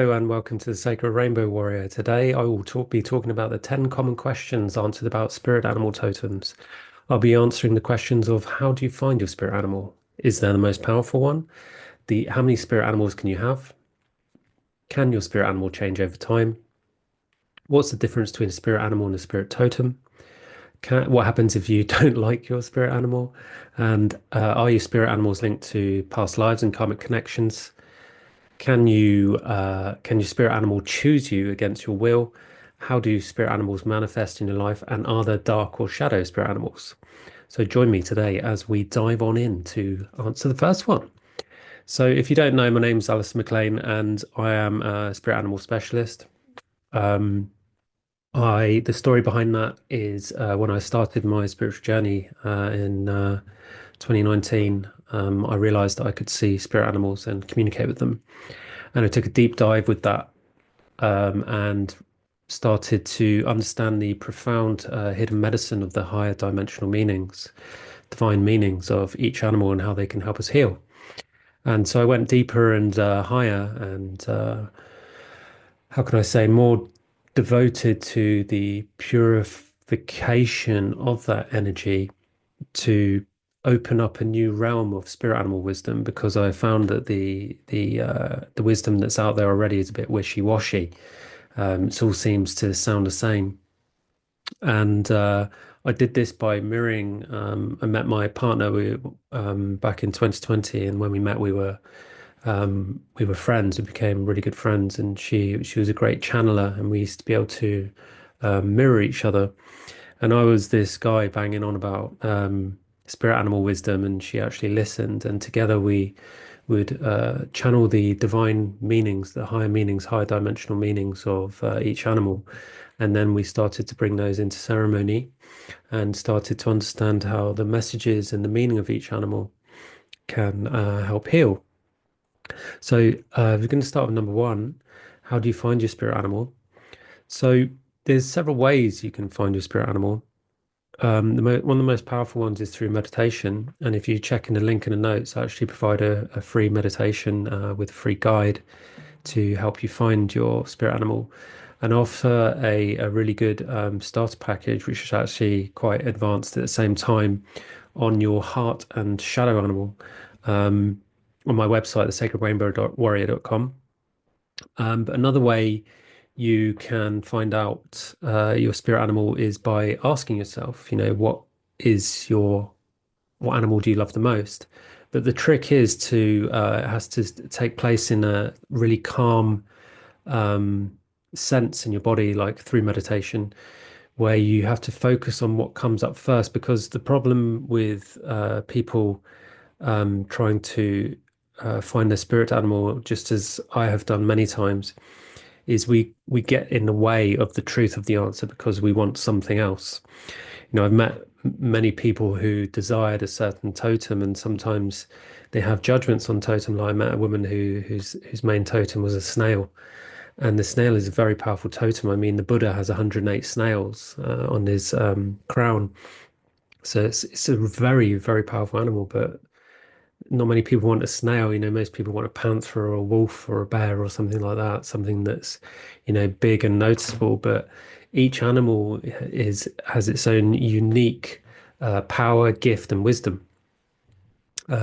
Hello and welcome to the Sacred Rainbow Warrior. Today I will be talking about the 10 common questions answered about spirit animal totems. I'll be answering the questions of how do you find your spirit animal? Is there the most powerful one? How many spirit animals can you have? Can your spirit animal change over time? What's the difference between a spirit animal and a spirit totem? What happens if you don't like your spirit animal? And are your spirit animals linked to past lives and karmic connections? Can your spirit animal choose you against your will? How do spirit animals manifest in your life? And are there dark or shadow spirit animals? So join me today as we dive on in to answer the first one. So if you don't know, my name's Alistair McLean and I am a spirit animal specialist. Um, the story behind that is when I started my spiritual journey in 2019, I realized that I could see spirit animals and communicate with them. And I took a deep dive with that and started to understand the profound hidden medicine of the higher dimensional meanings, divine meanings of each animal and how they can help us heal. And so I went deeper and higher and how can I say, more devoted to the purification of that energy to open up a new realm of spirit animal wisdom because I found that the wisdom that's out there already is a bit wishy-washy. It all seems to sound the same. And I did this by mirroring. I met my partner back in 2020, and when we met, we were friends. We became really good friends, and she was a great channeler, and we used to be able to mirror each other. And I was this guy banging on about spirit animal wisdom, and she actually listened. And together we would channel the divine meanings, the higher meanings, higher dimensional meanings of each animal. And then we started to bring those into ceremony and started to understand how the messages and the meaning of each animal can help heal. So we're going to start with number one. How do you find your spirit animal? So there's several ways you can find your spirit animal. One of the most powerful ones is through meditation. And if you check in the link in the notes, I actually provide a free meditation with a free guide to help you find your spirit animal and offer a really good starter package, which is actually quite advanced at the same time on your heart and shadow animal on my website, thesacredrainbowwarrior.com. But another way you can find out your spirit animal is by asking yourself, what animal do you love the most? But the trick is it has to take place in a really calm sense in your body, like through meditation, where you have to focus on what comes up first. Because the problem with people trying to find their spirit animal, just as I have done many times, is we get in the way of the truth of the answer because we want something else. I've met many people who desired a certain totem, and sometimes they have judgments on totem. Like I met a woman whose main totem was a snail, and the snail is a very powerful totem. I mean, the Buddha has 108 snails on his crown, so it's a very, very powerful animal. But not many people want a snail. Most people want a panther or a wolf or a bear or something like that, something that's, big and noticeable. But each animal has its own unique power, gift, and wisdom.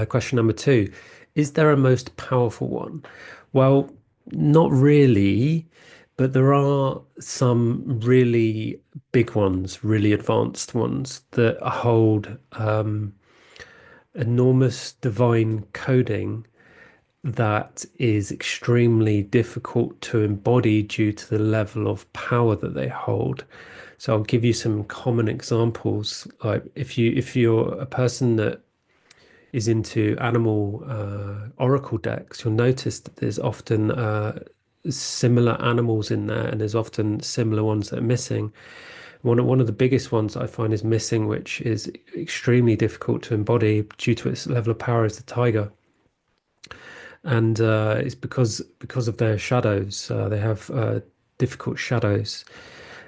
Question number two, is there a most powerful one? Well, not really, but there are some really big ones, really advanced ones that hold enormous divine coding that is extremely difficult to embody due to the level of power that they hold. So I'll give you some common examples. Like if you're a person that is into animal oracle decks, you'll notice that there's often similar animals in there, and there's often similar ones that are missing. One of the biggest ones I find is missing, which is extremely difficult to embody due to its level of power, is the tiger. And it's because of their shadows. They have difficult shadows.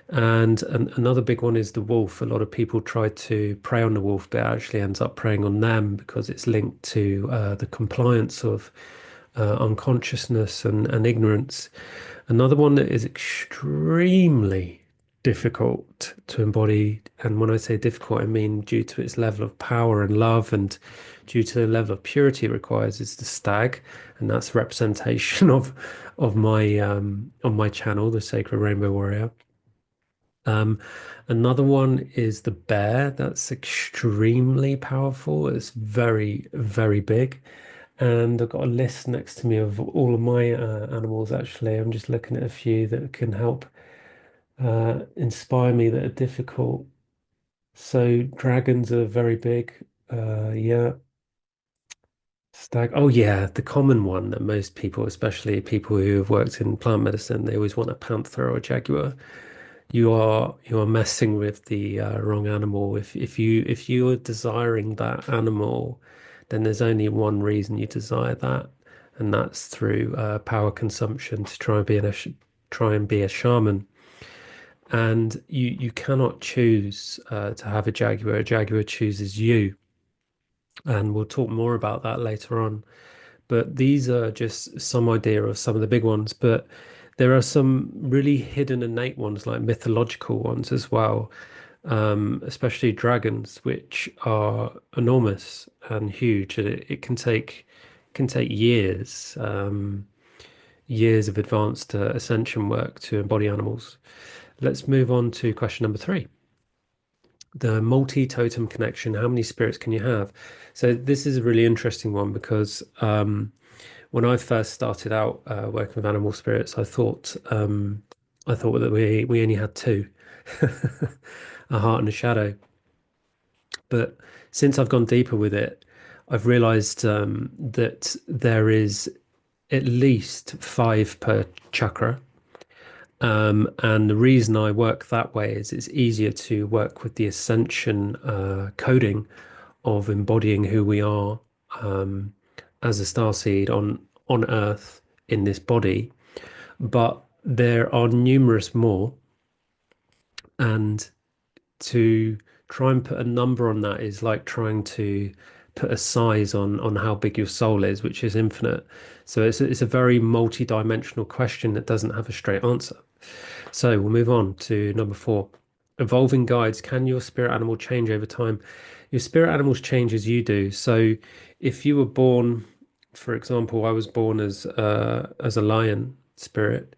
And another big one is the wolf. A lot of people try to prey on the wolf, but it actually ends up preying on them because it's linked to the compliance of unconsciousness and ignorance. Another one that is extremely difficult to embody, and when I say difficult, I mean due to its level of power and love and due to the level of purity it requires, is the stag, and that's a representation of my on my channel, the Sacred Rainbow Warrior. Um, Another one is the bear. That's extremely powerful. It's very, very big. And I've got a list next to me of all of my animals, actually. I'm just looking at a few that can help inspire me that are difficult. So dragons are very big. Yeah. Stag. Oh, yeah. The common one that most people, especially people who have worked in plant medicine, they always want a panther or a jaguar. You are messing with the wrong animal. If you are desiring that animal, then there's only one reason you desire that, and that's through power consumption to try and be a shaman. And you cannot choose to have a jaguar. A jaguar chooses you, and we'll talk more about that later on. But these are just some idea of some of the big ones. But there are some really hidden innate ones, like mythological ones as well, especially dragons, which are enormous and huge. And it can take years, years of advanced ascension work to embody animals. Let's move on to question number three. The multi-totem connection. How many spirits can you have? So this is a really interesting one because when I first started out working with animal spirits, I thought that we only had two, a heart and a shadow. But since I've gone deeper with it, I've realized that there is at least five per chakra. And the reason I work that way is it's easier to work with the ascension coding of embodying who we are um, as a starseed on Earth in this body. But there are numerous more, and to try and put a number on that is like trying to put a size on how big your soul is, which is infinite. So it's a very multi-dimensional question that doesn't have a straight answer. So we'll move on to number four. Evolving guides. Can your spirit animal change over time? Your spirit animals change as you do. So if you were born, for example, I was born as a lion spirit,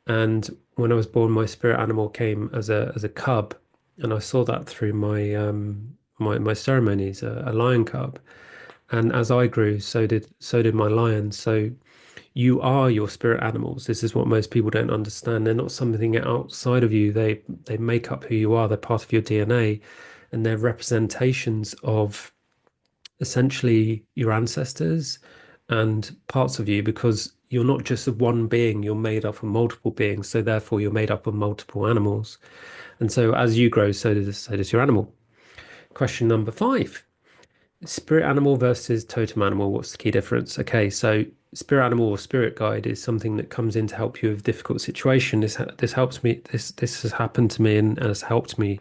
and when I was born, my spirit animal came as a cub, and I saw that through my ceremonies, a lion cub. And as I grew, so did my lion. So you are your spirit animals. This is what most people don't understand. They're not something outside of you. They make up who you are. They're part of your DNA, and they're representations of essentially your ancestors and parts of you because you're not just one being, you're made up of multiple beings. So therefore you're made up of multiple animals. And so as you grow, so does your animal. Question number five. Spirit animal versus totem animal. What's the key difference? Okay, so spirit animal or spirit guide is something that comes in to help you with difficult situation. This helps me. This has happened to me and has helped me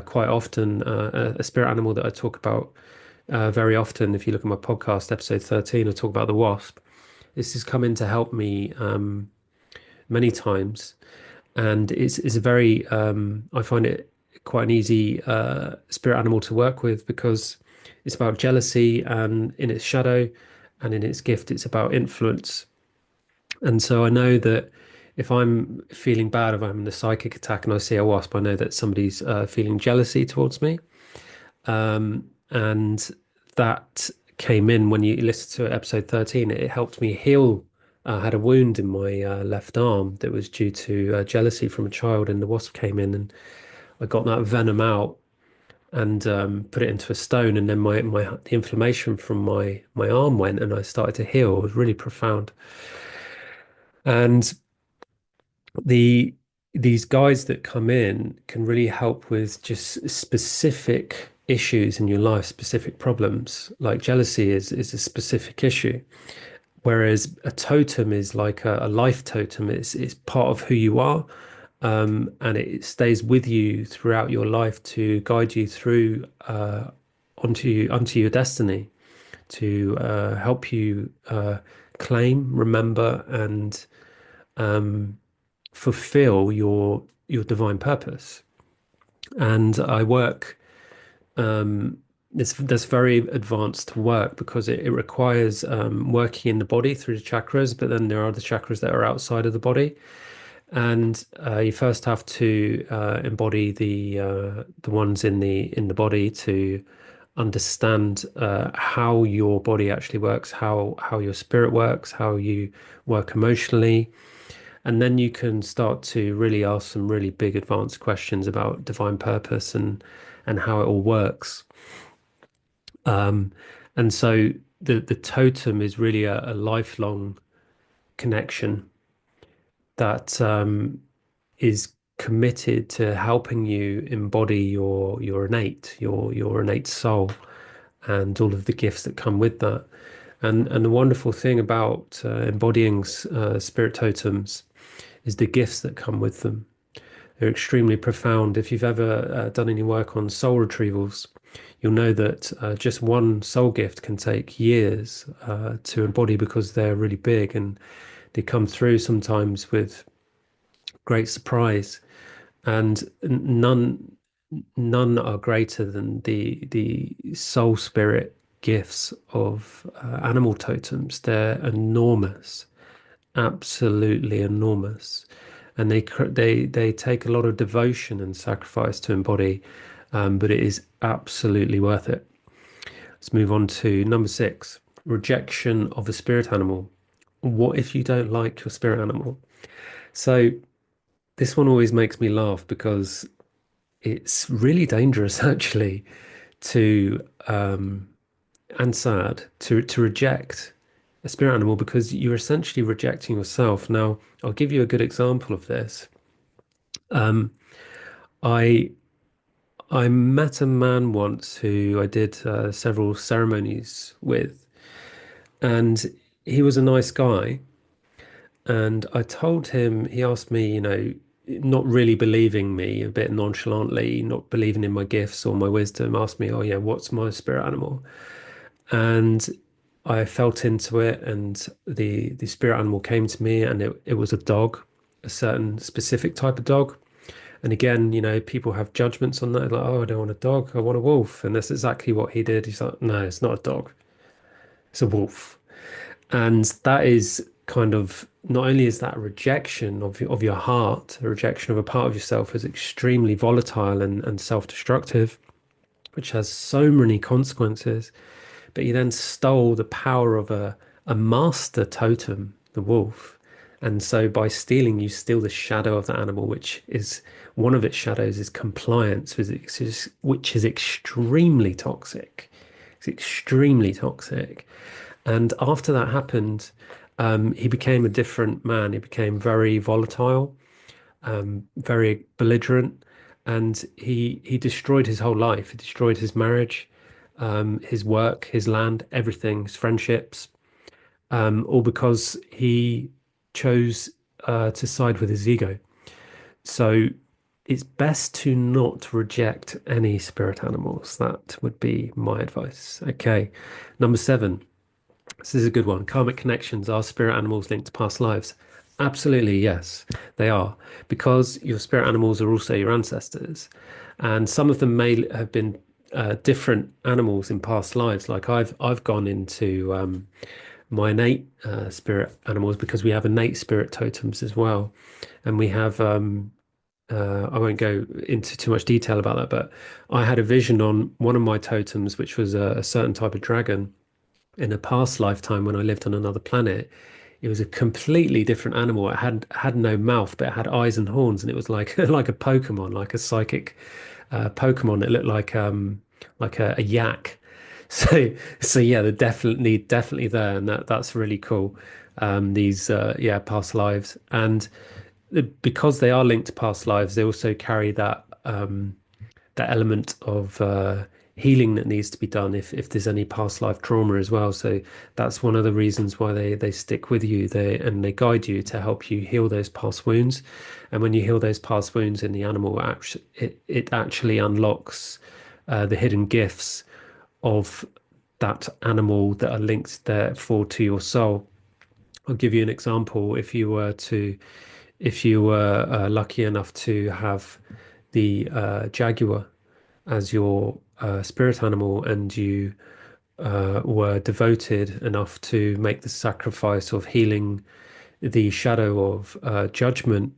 quite often. A spirit animal that I talk about very often. If you look at my podcast, episode 13, I talk about the wasp. This has come in to help me many times, and it's a very I find it quite an easy spirit animal to work with because it's about jealousy and in its shadow, and in its gift, it's about influence. And so I know that if I'm feeling bad, if I'm in a psychic attack and I see a wasp, I know that somebody's feeling jealousy towards me. And that came in when you listen to episode 13. It helped me heal. I had a wound in my left arm that was due to jealousy from a child, and the wasp came in, and I got that venom out and put it into a stone, and then the inflammation from my arm went, and I started to heal. It was really profound. And the these guides that come in can really help with just specific issues in your life, specific problems. Like jealousy is a specific issue, whereas a totem is like a life totem. It's part of who you are, and it stays with you throughout your life to guide you through onto your destiny, to help you claim, remember, and fulfill your divine purpose. And I work that's very advanced work because it requires working in the body through the chakras, but then there are the chakras that are outside of the body. And you first have to embody the ones in the body to understand how your body actually works, how your spirit works, how you work emotionally, and then you can start to really ask some really big advanced questions about divine purpose and how it all works. Um, and so the totem is really a lifelong connection that is committed to helping you embody your innate soul and all of the gifts that come with that. And the wonderful thing about embodying spirit totems is the gifts that come with them. They're extremely profound. If you've ever done any work on soul retrievals, you'll know that just one soul gift can take years to embody because they're really big and they come through sometimes with great surprise. And none are greater than the soul spirit gifts of animal totems. They're enormous, absolutely enormous, and they take a lot of devotion and sacrifice to embody, but it is absolutely worth it. Let's move on to number six: rejection of a spirit animal. What if you don't like your spirit animal? So this one always makes me laugh because it's really dangerous actually to and sad to reject a spirit animal because you're essentially rejecting yourself. Now, I'll give you a good example of this. Um, I I met a man once who I did several ceremonies with, and he was a nice guy. And I told him, he asked me, not really believing me, a bit nonchalantly, not believing in my gifts or my wisdom, asked me, oh yeah, what's my spirit animal? And I felt into it, and the spirit animal came to me, and it was a dog, a certain specific type of dog. And again, people have judgments on that, like, oh, I don't want a dog, I want a wolf. And that's exactly what he did. He's like, no, it's not a dog, it's a wolf. And that is kind of not only is that a rejection of your heart, a rejection of a part of yourself is extremely volatile and self-destructive, which has so many consequences. But you then stole the power of a master totem, the wolf. And so by stealing, you steal the shadow of the animal, which is one of its shadows is compliance, which is extremely toxic. It's extremely toxic. And after that happened, he became a different man. He became very volatile, very belligerent, and he destroyed his whole life. He destroyed his marriage, his work, his land, everything, his friendships, all because he chose to side with his ego. So it's best to not reject any spirit animals. That would be my advice. Okay, number seven. This is a good one. Karmic connections. Are spirit animals linked to past lives? Absolutely, yes, they are. Because your spirit animals are also your ancestors. And some of them may have been different animals in past lives. Like I've gone into my innate spirit animals because we have innate spirit totems as well. And we have I won't go into too much detail about that, but I had a vision on one of my totems, which was a certain type of dragon in a past lifetime when I lived on another planet. It was a completely different animal. It had no mouth, but it had eyes and horns, and it was like like a Pokemon, like a psychic Pokemon. It looked like a yak. So yeah, they're definitely there, and that's really cool. These yeah, past lives, and because they are linked to past lives, they also carry that element of healing that needs to be done if there's any past life trauma as well. So that's one of the reasons why they stick with you and they guide you to help you heal those past wounds. And when you heal those past wounds in the animal, it actually unlocks the hidden gifts of that animal that are linked therefore to your soul. I'll give you an example. If you were lucky enough to have the jaguar as your spirit animal, and you were devoted enough to make the sacrifice of healing the shadow of judgment,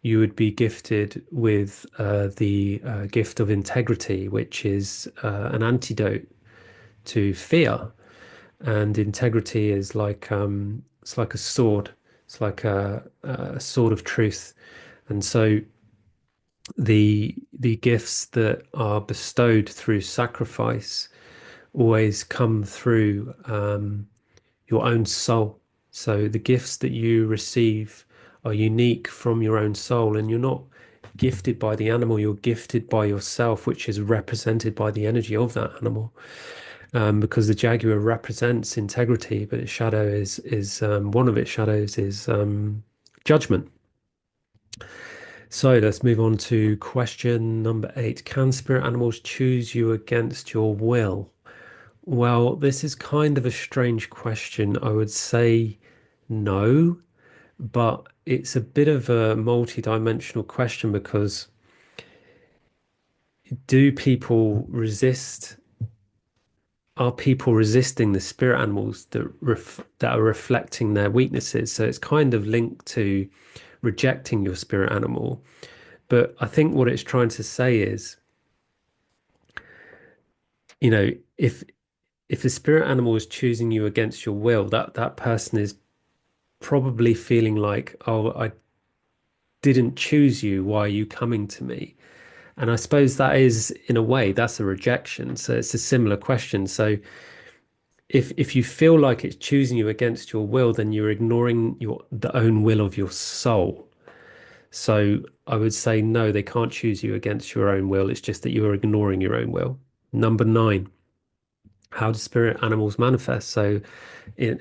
you would be gifted with the gift of integrity, which is an antidote to fear. And integrity is like it's like a sword. It's like a sword of truth. And so the gifts that are bestowed through sacrifice always come through your own soul. So the gifts that you receive are unique from your own soul, and you're not gifted by the animal, you're gifted by yourself, which is represented by the energy of that animal. Because the jaguar represents integrity, but its shadow is one of its shadows is judgment. So let's move on to question number 8. Can spirit animals choose you against your will? Well, this is kind of a strange question. I would say no, but it's a bit of a multi-dimensional question because do people resist, are people resisting the spirit animals that are reflecting their weaknesses? So it's kind of linked to rejecting your spirit animal. But I think what it's trying to say is, you know, if the spirit animal is choosing you against your will, that person is probably feeling like, oh, I didn't choose you. Why are you coming to me? And I suppose that is, in a way, that's a rejection. So it's a similar question. So if you feel like it's choosing you against your will, then you're ignoring the own will of your soul. So I would say no, they can't choose you against your own will. It's just that you are ignoring your own will. Number 9, how do spirit animals manifest? So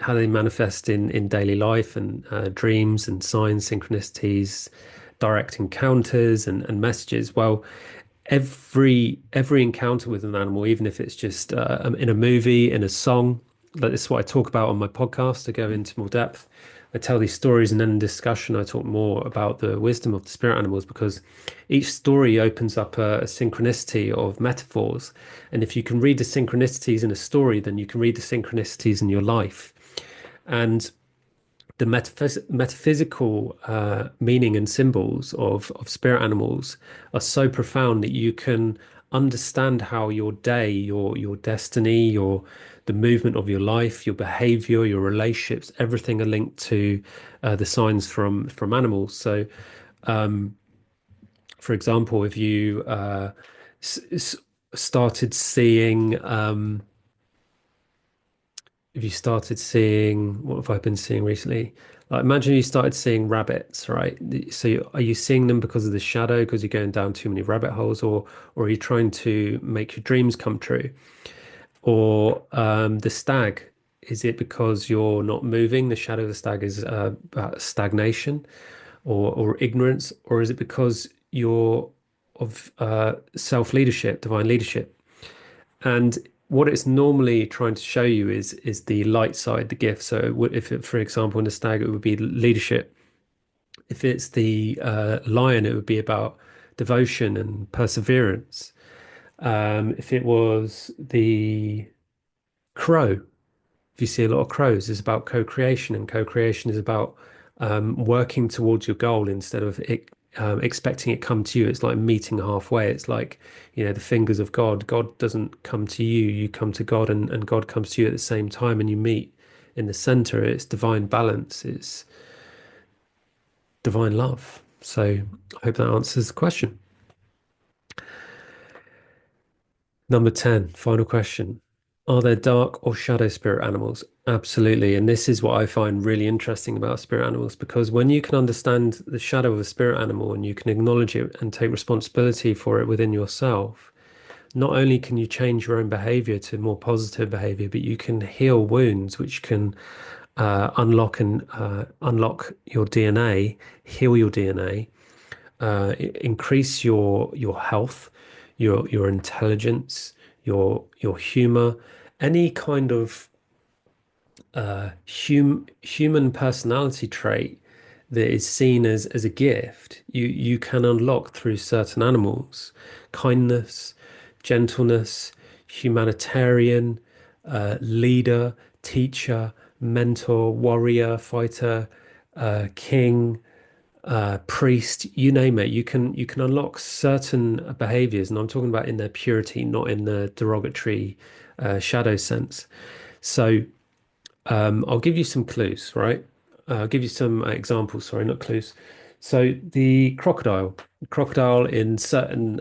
how they manifest in daily life and dreams and signs, synchronicities, direct encounters and messages. Well, every encounter with an animal, even if it's just in a movie, in a song, like this is what I talk about on my podcast to go into more depth. I tell these stories, and then in discussion, I talk more about the wisdom of the spirit animals because each story opens up a synchronicity of metaphors. And if you can read the synchronicities in a story, then you can read the synchronicities in your life. And the metaphysical meaning and symbols of spirit animals are so profound that you can understand how your day, your destiny, the movement of your life, your behavior, your relationships, everything are linked to the signs from animals. So, for example, if you s s started seeing if you started seeing, what have I been seeing recently? Like, imagine you started seeing rabbits, right? So are you seeing them because of the shadow, because you're going down too many rabbit holes, or are you trying to make your dreams come true? Or the stag, is it because you're not moving? The shadow of the stag is about stagnation or ignorance, or is it because you're of self-leadership, divine leadership? And what it's normally trying to show you is the light side, the gift. So if it, for example, in the stag, it would be leadership. If it's the lion, it would be about devotion and perseverance. If it was the crow, if you see a lot of crows, it's about co-creation, and co-creation is about working towards your goal instead of expecting it come to you. It's like meeting halfway. It's like, the fingers of God. God doesn't come to you, you come to God, and God comes to you at the same time, and you meet in the center. It's divine balance, it's divine love. So I hope that answers the question. Number 10, final question. Are there dark or shadow spirit animals? Absolutely. And this is what I find really interesting about spirit animals, because when you can understand the shadow of a spirit animal and you can acknowledge it and take responsibility for it within yourself, not only can you change your own behavior to more positive behavior, but you can heal wounds, which can unlock your DNA, heal your DNA, increase your health, your intelligence, your humor, any kind of human personality trait that is seen as a gift, you can unlock through certain animals: kindness, gentleness, humanitarian, leader, teacher, mentor, warrior, fighter, king, priest, you name it. You can unlock certain behaviors, and I'm talking about in their purity, not in the derogatory shadow sense. So I'll give you some clues, right? I'll give you some examples, sorry, not clues. So the crocodile in certain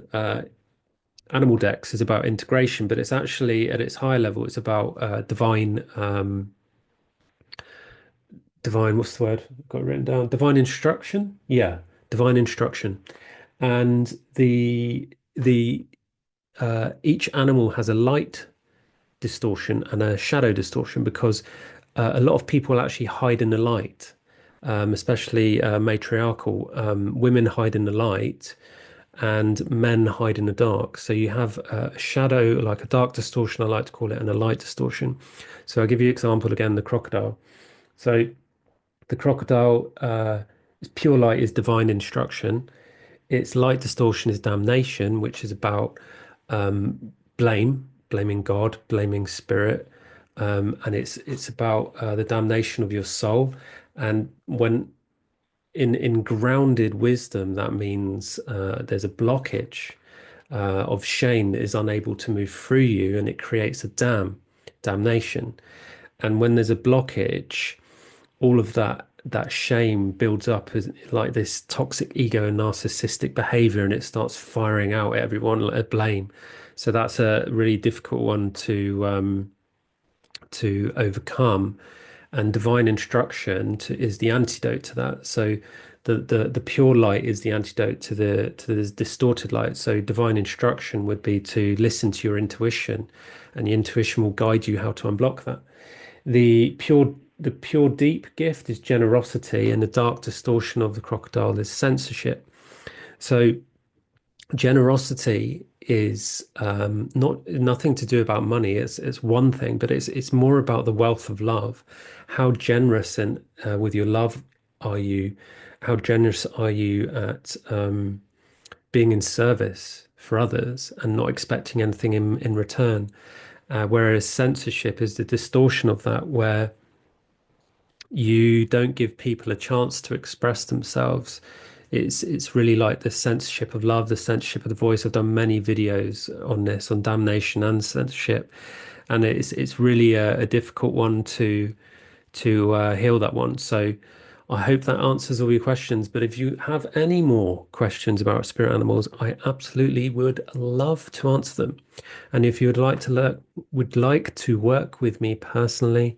animal decks is about integration, but it's actually at its higher level, it's about divine, what's the word? I've got it written down. Divine instruction? Yeah, divine instruction. And the each animal has a light distortion and a shadow distortion because a lot of people actually hide in the light, especially matriarchal. Women hide in the light and men hide in the dark. So you have a shadow, like a dark distortion, I like to call it, and a light distortion. So I'll give you an example again, the crocodile. So the crocodile, its pure light is divine instruction. Its light distortion is damnation, which is about blaming God, blaming spirit, and it's about the damnation of your soul. And when in grounded wisdom, that means there's a blockage of shame that is unable to move through you, and it creates a damnation. And when there's a blockage, all of that shame builds up as like this toxic ego and narcissistic behavior, and it starts firing out at everyone like a blame. So that's a really difficult one to overcome. And divine instruction is the antidote to that. So the pure light is the antidote to the distorted light. So divine instruction would be to listen to your intuition, and the intuition will guide you how to unblock that. The pure deep gift is generosity, and the dark distortion of the crocodile is censorship. So generosity is not nothing to do about money. It's one thing, but it's more about the wealth of love. How generous and with your love are you? How generous are you at being in service for others and not expecting anything in return? Whereas censorship is the distortion of that, where you don't give people a chance to express themselves. It's really like the censorship of love, the censorship of the voice. I've done many videos on this, on damnation and censorship, and it's really a difficult one to heal that one. So I hope that answers all your questions. But if you have any more questions about spirit animals, I absolutely would love to answer them. And if you would like to work with me personally,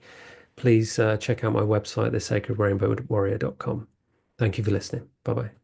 please check out my website, thesacredrainbowwarrior.com. Thank you for listening. Bye bye.